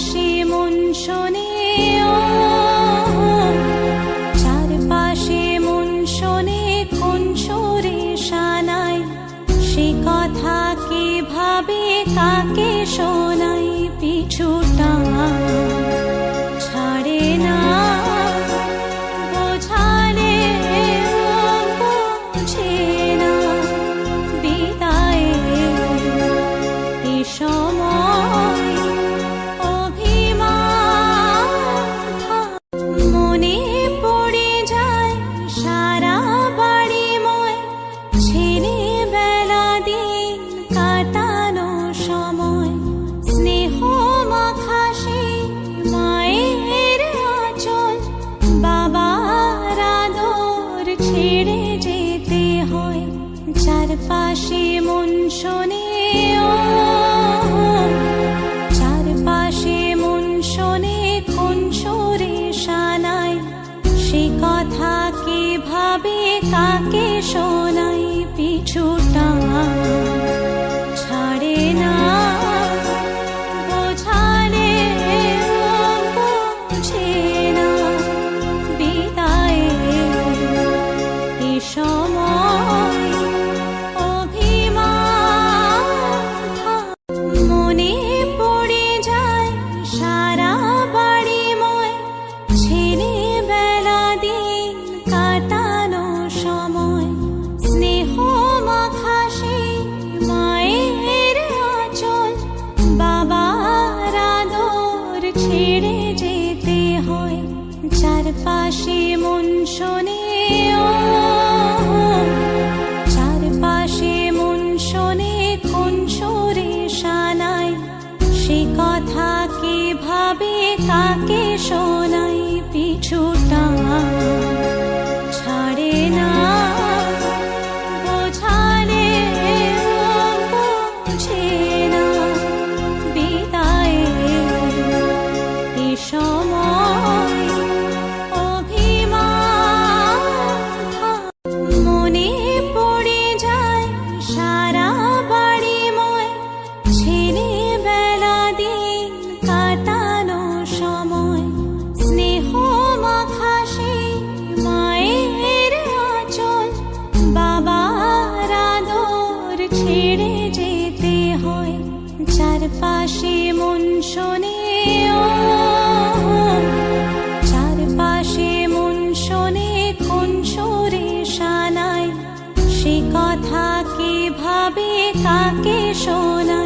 চারপাশে মন শোনে চারপাশে মন শোনে কোন সুরে শানায় সে কথা কে ভাবে কাকে শোনাই পিছুটা ছাড়ে না বোঝালে বুঝে না বিদায় এ সময় মনে পড়ে যায় সারা বাড়িময় ছেলেবেলা দিন কাটানো সময় স্নেহ মাখা সেই মায়ের আঁচল বাবার আদর ছেড়ে যেতে হয় চারপাশে মন শোনে চারপাশে মন শোনে কোন সুরে শানায় সে কথা কে ভাবে কাকে শোনাই পিছুটা ছাড়ে না বোঝালে বুঝে না বিদায় এ সময় মনে পড়ে যায় সারা বাড়িময় ছেলেবেলা দিন কাটানো সময় স্নেহ মাখা সেই মায়ের আঁচল বাবার আদর ছেড়ে যেতে হয় চারপাশে মন শোনে চারপাশে মন শোনে কোন সুরে শানায় সে কথা কে ভাবে কাকে শোনাই পিছুটা ছাড়ে না বোঝালে বুঝে না বিদায় এ সময় মনে পড়ে যায় সারা বাড়িময় ছেলেবেলা দিন কাটানো সময় স্নেহ মাখা সেই মায়ের আঁচল বাবার আদর ছেড়ে যেতে হয় চারপাশে মন শোনে চারপাশে মন শোনে কোন সুরে শানায় সে কথা কে ভাবে কাকে শোনা